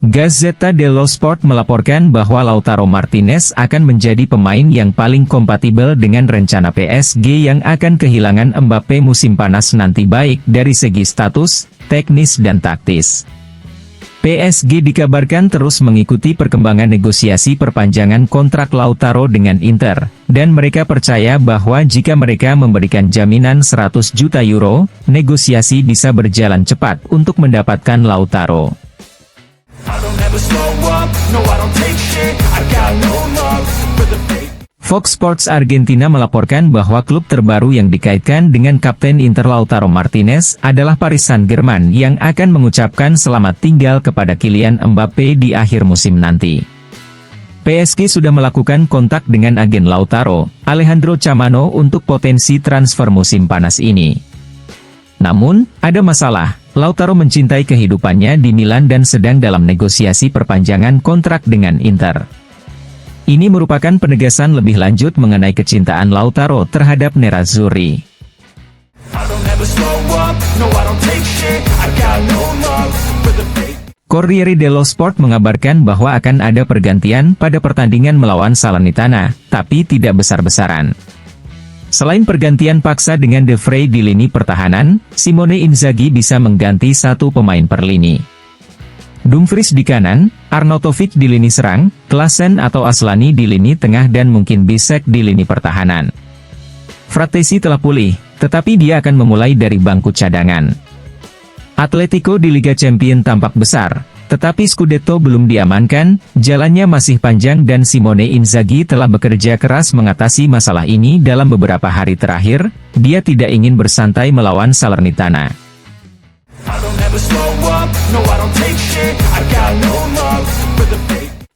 Gazzetta dello Sport melaporkan bahwa Lautaro Martinez akan menjadi pemain yang paling kompatibel dengan rencana PSG yang akan kehilangan Mbappe musim panas nanti, baik dari segi status, teknis dan taktis. PSG dikabarkan terus mengikuti perkembangan negosiasi perpanjangan kontrak Lautaro dengan Inter, dan mereka percaya bahwa jika mereka memberikan jaminan 100 juta euro, negosiasi bisa berjalan cepat untuk mendapatkan Lautaro. Fox Sports Argentina melaporkan bahwa klub terbaru yang dikaitkan dengan kapten Inter Lautaro Martinez adalah Paris Saint-Germain yang akan mengucapkan selamat tinggal kepada Kylian Mbappe di akhir musim nanti. PSG sudah melakukan kontak dengan agen Lautaro, Alejandro Chamano, untuk potensi transfer musim panas ini. Namun, ada masalah. Lautaro mencintai kehidupannya di Milan dan sedang dalam negosiasi perpanjangan kontrak dengan Inter. Ini merupakan penegasan lebih lanjut mengenai kecintaan Lautaro terhadap Nerazzurri. Corriere dello Sport mengabarkan bahwa akan ada pergantian pada pertandingan melawan Salernitana, tapi tidak besar-besaran. Selain pergantian paksa dengan De Vrij di lini pertahanan, Simone Inzaghi bisa mengganti satu pemain per lini. Dumfries di kanan, Arnautovic di lini serang, Klaassen atau Aslani di lini tengah dan mungkin Bisek di lini pertahanan. Frattesi telah pulih, tetapi dia akan memulai dari bangku cadangan. Atletico di Liga Champions tampak besar, tetapi Scudetto belum diamankan, jalannya masih panjang dan Simone Inzaghi telah bekerja keras mengatasi masalah ini dalam beberapa hari terakhir. Dia tidak ingin bersantai melawan Salernitana.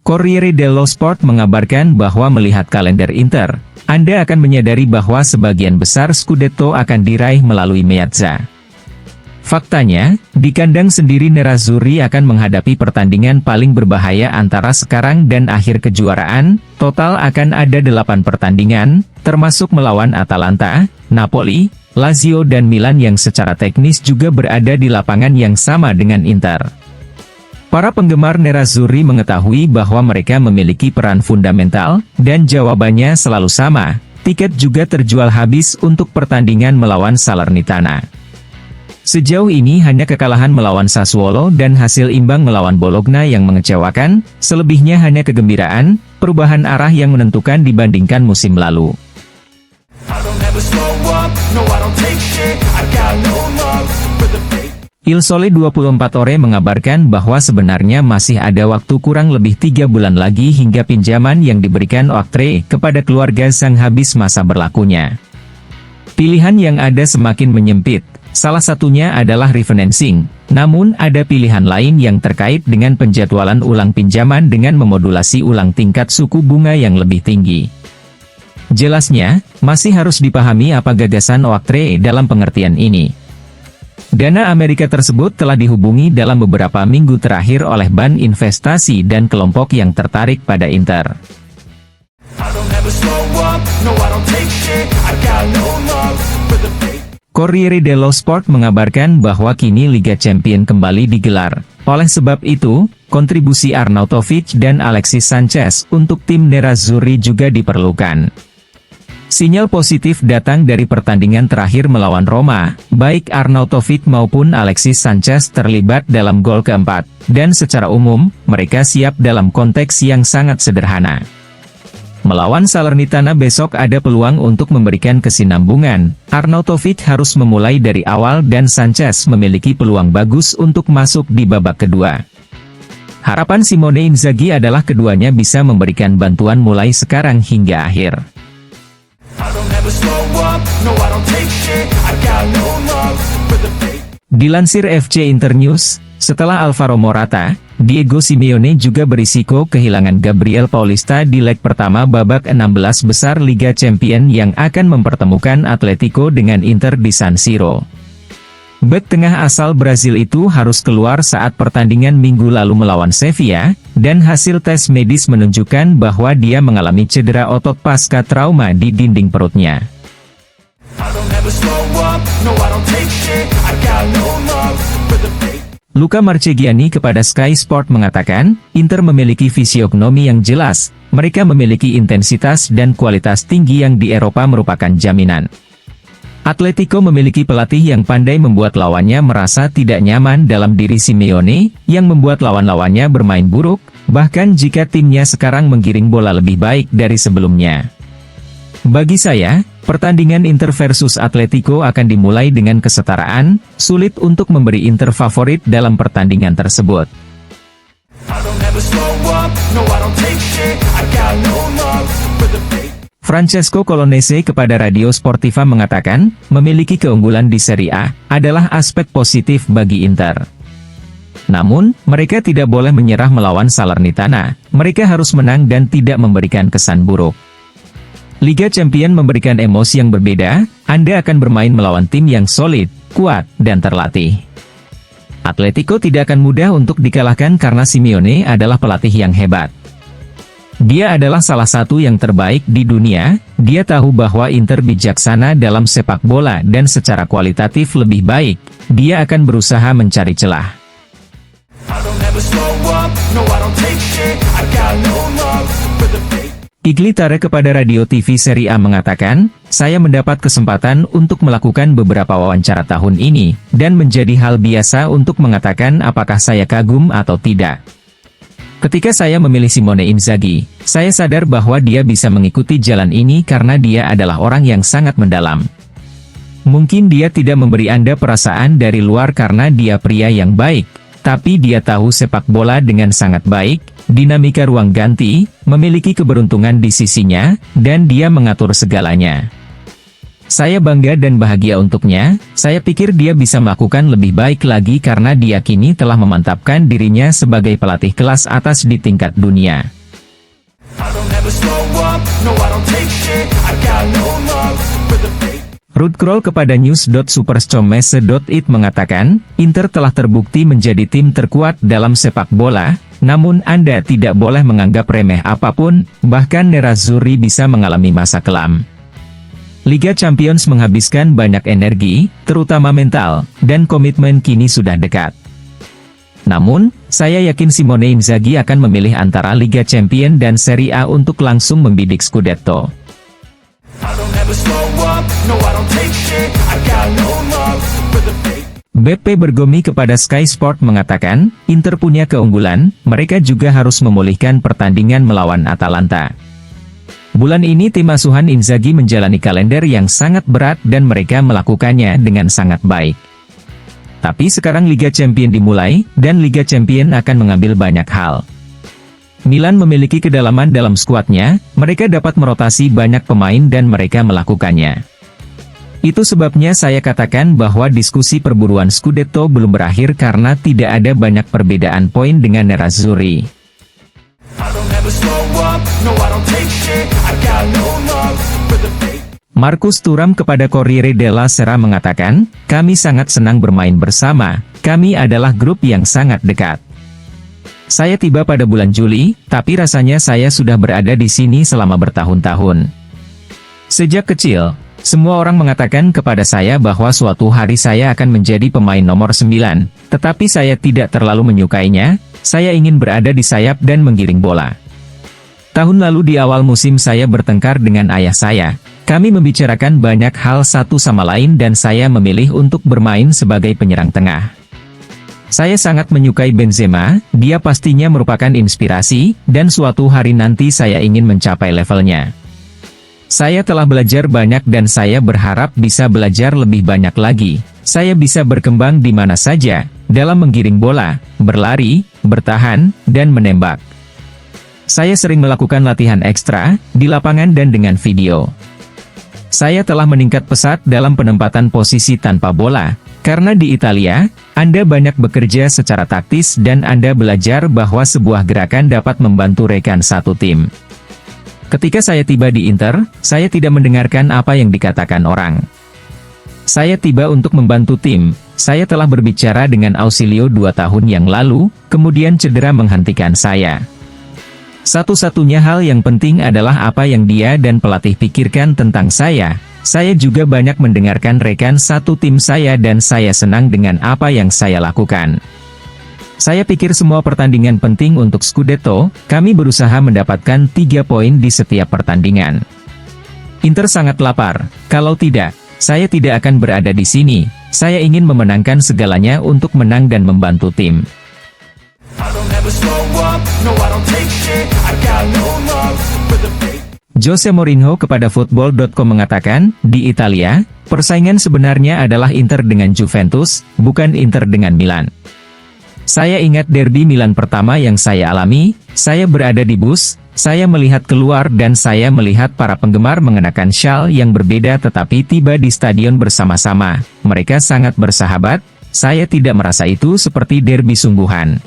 Corriere dello Sport mengabarkan bahwa melihat kalender Inter, Anda akan menyadari bahwa sebagian besar Scudetto akan diraih melalui Meazza. Faktanya, di kandang sendiri Nerazzurri akan menghadapi pertandingan paling berbahaya antara sekarang dan akhir kejuaraan. Total akan ada 8 pertandingan, termasuk melawan Atalanta, Napoli, Lazio dan Milan yang secara teknis juga berada di lapangan yang sama dengan Inter. Para penggemar Nerazzurri mengetahui bahwa mereka memiliki peran fundamental, dan jawabannya selalu sama, tiket juga terjual habis untuk pertandingan melawan Salernitana. Sejauh ini hanya kekalahan melawan Sassuolo dan hasil imbang melawan Bologna yang mengecewakan, selebihnya hanya kegembiraan, perubahan arah yang menentukan dibandingkan musim lalu. Il Sole 24 Ore mengabarkan bahwa sebenarnya masih ada waktu kurang lebih 3 bulan lagi hingga pinjaman yang diberikan Oaktree kepada keluarga sang habis masa berlakunya. Pilihan yang ada semakin menyempit. Salah satunya adalah refinancing, namun ada pilihan lain yang terkait dengan penjadwalan ulang pinjaman dengan memodulasi ulang tingkat suku bunga yang lebih tinggi. Jelasnya, masih harus dipahami apa gagasan Oaktree dalam pengertian ini. Dana Amerika tersebut telah dihubungi dalam beberapa minggu terakhir oleh bank investasi dan kelompok yang tertarik pada Inter. Corriere dello Sport mengabarkan bahwa kini Liga Champions kembali digelar. Oleh sebab itu, kontribusi Arnautovic dan Alexis Sanchez untuk tim Nerazzurri juga diperlukan. Sinyal positif datang dari pertandingan terakhir melawan Roma, baik Arnautovic maupun Alexis Sanchez terlibat dalam gol keempat, dan secara umum, mereka siap dalam konteks yang sangat sederhana. Melawan Salernitana besok ada peluang untuk memberikan kesinambungan. Arnautovic harus memulai dari awal dan Sanchez memiliki peluang bagus untuk masuk di babak kedua. Harapan Simone Inzaghi adalah keduanya bisa memberikan bantuan mulai sekarang hingga akhir. Dilansir FC Internews, setelah Alvaro Morata, Diego Simeone juga berisiko kehilangan Gabriel Paulista di leg pertama babak 16 besar Liga Champions yang akan mempertemukan Atletico dengan Inter di San Siro. Bek tengah asal Brasil itu harus keluar saat pertandingan minggu lalu melawan Sevilla, dan hasil tes medis menunjukkan bahwa dia mengalami cedera otot pasca trauma di dinding perutnya. I don't ever slow up, no I don't take shit, I got no love for the fake. Luca Marchegiani kepada Sky Sport mengatakan, Inter memiliki fisionomi yang jelas, mereka memiliki intensitas dan kualitas tinggi yang di Eropa merupakan jaminan. Atletico memiliki pelatih yang pandai membuat lawannya merasa tidak nyaman dalam diri Simeone, yang membuat lawan-lawannya bermain buruk, bahkan jika timnya sekarang menggiring bola lebih baik dari sebelumnya. Bagi saya, pertandingan Inter versus Atletico akan dimulai dengan kesetaraan, sulit untuk memberi Inter favorit dalam pertandingan tersebut. I don't ever slow up, no I don't take shit, I got no love for the fake. Francesco Colonnese kepada Radio Sportiva mengatakan, memiliki keunggulan di Serie A adalah aspek positif bagi Inter. Namun, mereka tidak boleh menyerah melawan Salernitana, mereka harus menang dan tidak memberikan kesan buruk. Liga Champions memberikan emosi yang berbeda, Anda akan bermain melawan tim yang solid, kuat, dan terlatih. Atletico tidak akan mudah untuk dikalahkan karena Simeone adalah pelatih yang hebat. Dia adalah salah satu yang terbaik di dunia, dia tahu bahwa Inter bijaksana dalam sepak bola dan secara kualitatif lebih baik, dia akan berusaha mencari celah. I don't ever slow up, no I don't take shit, I got no love for the fake. Iglitare kepada Radio TV Serie A mengatakan, saya mendapat kesempatan untuk melakukan beberapa wawancara tahun ini, dan menjadi hal biasa untuk mengatakan apakah saya kagum atau tidak. Ketika saya memilih Simone Inzaghi, saya sadar bahwa dia bisa mengikuti jalan ini karena dia adalah orang yang sangat mendalam. Mungkin dia tidak memberi Anda perasaan dari luar karena dia pria yang baik, tapi dia tahu sepak bola dengan sangat baik, dinamika ruang ganti, memiliki keberuntungan di sisinya, dan dia mengatur segalanya. Saya bangga dan bahagia untuknya, saya pikir dia bisa melakukan lebih baik lagi karena dia kini telah memantapkan dirinya sebagai pelatih kelas atas di tingkat dunia. I don't ever slow up, no I don't take shit, I got no love for the fake. Ruud Krol kepada news.superstormesse.it mengatakan, Inter telah terbukti menjadi tim terkuat dalam sepak bola, namun Anda tidak boleh menganggap remeh apapun, bahkan Nerazzurri bisa mengalami masa kelam. Liga Champions menghabiskan banyak energi, terutama mental, dan komitmen kini sudah dekat. Namun, saya yakin Simone Inzaghi akan memilih antara Liga Champions dan Serie A untuk langsung membidik Scudetto. I don't ever slow up, no I don't take shit, I got no love for the fake. Beppe Bergomi kepada Sky Sport mengatakan, Inter punya keunggulan, mereka juga harus memulihkan pertandingan melawan Atalanta. Bulan ini tim asuhan Inzaghi menjalani kalender yang sangat berat dan mereka melakukannya dengan sangat baik. Tapi sekarang Liga Champions dimulai, dan Liga Champions akan mengambil banyak hal. Milan memiliki kedalaman dalam skuadnya, mereka dapat merotasi banyak pemain dan mereka melakukannya. Itu sebabnya saya katakan bahwa diskusi perburuan Scudetto belum berakhir karena tidak ada banyak perbedaan poin dengan Nerazzurri. I don't ever slow up, no I don't take shit, I got no love for the fake. Marcus Thuram kepada Corriere della Sera mengatakan, kami sangat senang bermain bersama, kami adalah grup yang sangat dekat. Saya tiba pada bulan Juli, tapi rasanya saya sudah berada di sini selama bertahun-tahun. Sejak kecil, semua orang mengatakan kepada saya bahwa suatu hari saya akan menjadi pemain nomor 9, tetapi saya tidak terlalu menyukainya, saya ingin berada di sayap dan menggiring bola. Tahun lalu di awal musim saya bertengkar dengan ayah saya, kami membicarakan banyak hal satu sama lain dan saya memilih untuk bermain sebagai penyerang tengah. Saya sangat menyukai Benzema, dia pastinya merupakan inspirasi, dan suatu hari nanti saya ingin mencapai levelnya. Saya telah belajar banyak dan saya berharap bisa belajar lebih banyak lagi. Saya bisa berkembang di mana saja, dalam menggiring bola, berlari, bertahan, dan menembak. Saya sering melakukan latihan ekstra, di lapangan dan dengan video. Saya telah meningkat pesat dalam penempatan posisi tanpa bola, karena di Italia, Anda banyak bekerja secara taktis dan Anda belajar bahwa sebuah gerakan dapat membantu rekan satu tim. Ketika saya tiba di Inter, saya tidak mendengarkan apa yang dikatakan orang. Saya tiba untuk membantu tim, saya telah berbicara dengan Ausilio 2 tahun yang lalu, kemudian cedera menghentikan saya. Satu-satunya hal yang penting adalah apa yang dia dan pelatih pikirkan tentang saya, saya juga banyak mendengarkan rekan satu tim saya dan saya senang dengan apa yang saya lakukan. Saya pikir semua pertandingan penting untuk Scudetto, kami berusaha mendapatkan 3 poin di setiap pertandingan. Inter sangat lapar, kalau tidak, saya tidak akan berada di sini. Saya ingin memenangkan segalanya untuk menang dan membantu tim. I don't ever slow up, no I don't take shit, I got no love for the fake. Jose Mourinho kepada Football.com mengatakan, di Italia, persaingan sebenarnya adalah Inter dengan Juventus, bukan Inter dengan Milan. Saya ingat derby Milan pertama yang saya alami, saya berada di bus, saya melihat keluar dan saya melihat para penggemar mengenakan syal yang berbeda tetapi tiba di stadion bersama-sama. Mereka sangat bersahabat, saya tidak merasa itu seperti derby sungguhan.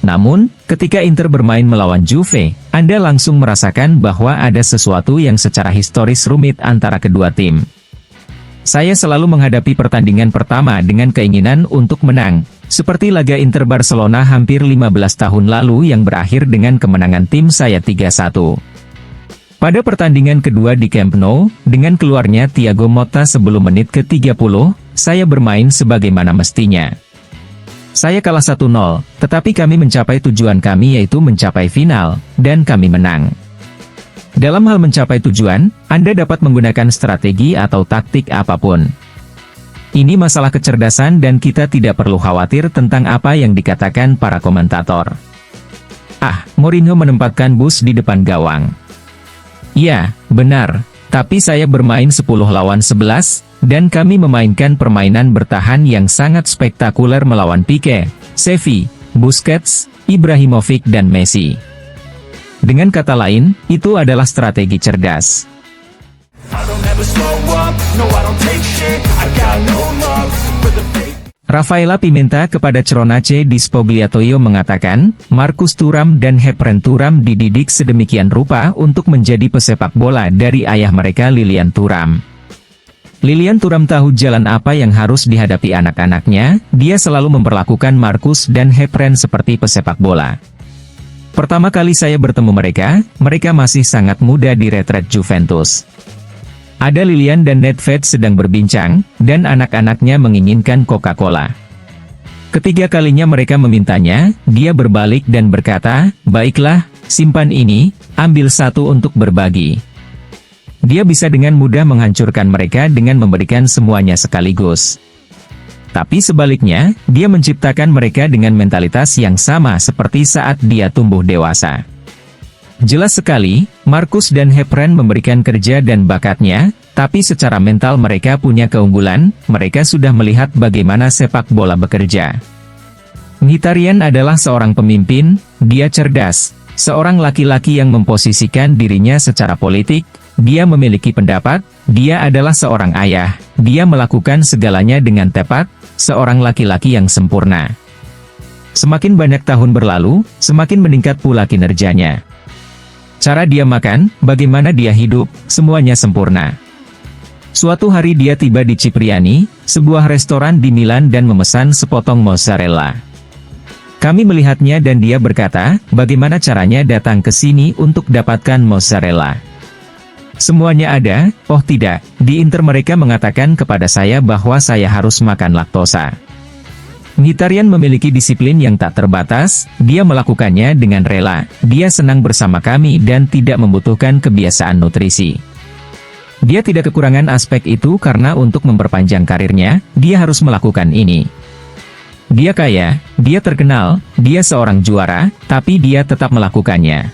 Namun, ketika Inter bermain melawan Juve, Anda langsung merasakan bahwa ada sesuatu yang secara historis rumit antara kedua tim. Saya selalu menghadapi pertandingan pertama dengan keinginan untuk menang, seperti laga Inter Barcelona hampir 15 tahun lalu yang berakhir dengan kemenangan tim saya 3-1. Pada pertandingan kedua di Camp Nou, dengan keluarnya Thiago Motta sebelum menit ke-30, saya bermain sebagaimana mestinya. Saya kalah 1-0, tetapi kami mencapai tujuan kami yaitu mencapai final, dan kami menang. Dalam hal mencapai tujuan, Anda dapat menggunakan strategi atau taktik apapun. Ini masalah kecerdasan dan kita tidak perlu khawatir tentang apa yang dikatakan para komentator. Mourinho menempatkan bus di depan gawang. Ya, benar, tapi saya bermain 10 lawan 11, dan kami memainkan permainan bertahan yang sangat spektakuler melawan Pique, Xavi, Busquets, Ibrahimovic dan Messi. Dengan kata lain, itu adalah strategi cerdas. I don't ever slow up, no I don't take shit, I got no love for the fake. Rafaela Pimenta kepada Cronace di Spogliatoio mengatakan, Marcus Thuram dan Khéphren Thuram dididik sedemikian rupa untuk menjadi pesepak bola dari ayah mereka Lilian Thuram. Lilian Thuram tahu jalan apa yang harus dihadapi anak-anaknya, dia selalu memperlakukan Marcus dan Khéphren seperti pesepak bola. Pertama kali saya bertemu mereka masih sangat muda di retret Juventus. Ada Lilian dan Nedved sedang berbincang, dan anak-anaknya menginginkan Coca-Cola. Ketiga kalinya mereka memintanya, dia berbalik dan berkata, baiklah, simpan ini, ambil satu untuk berbagi. Dia bisa dengan mudah menghancurkan mereka dengan memberikan semuanya sekaligus. Tapi sebaliknya, dia menciptakan mereka dengan mentalitas yang sama seperti saat dia tumbuh dewasa. Jelas sekali, Marcus dan Khéphren memberikan kerja dan bakatnya, tapi secara mental mereka punya keunggulan, mereka sudah melihat bagaimana sepak bola bekerja. Mkhitaryan adalah seorang pemimpin, dia cerdas, seorang laki-laki yang memposisikan dirinya secara politik, dia memiliki pendapat, dia adalah seorang ayah, dia melakukan segalanya dengan tepat, seorang laki-laki yang sempurna. Semakin banyak tahun berlalu, semakin meningkat pula kinerjanya. Cara dia makan, bagaimana dia hidup, semuanya sempurna. Suatu hari dia tiba di Cipriani, sebuah restoran di Milan dan memesan sepotong mozzarella. Kami melihatnya dan dia berkata, bagaimana caranya datang ke sini untuk dapatkan mozzarella. Semuanya ada, oh tidak, di Inter mereka mengatakan kepada saya bahwa saya harus makan laktosa. Mkhitaryan memiliki disiplin yang tak terbatas, dia melakukannya dengan rela, dia senang bersama kami dan tidak membutuhkan kebiasaan nutrisi. Dia tidak kekurangan aspek itu karena untuk memperpanjang karirnya, dia harus melakukan ini. Dia kaya, dia terkenal, dia seorang juara, tapi dia tetap melakukannya.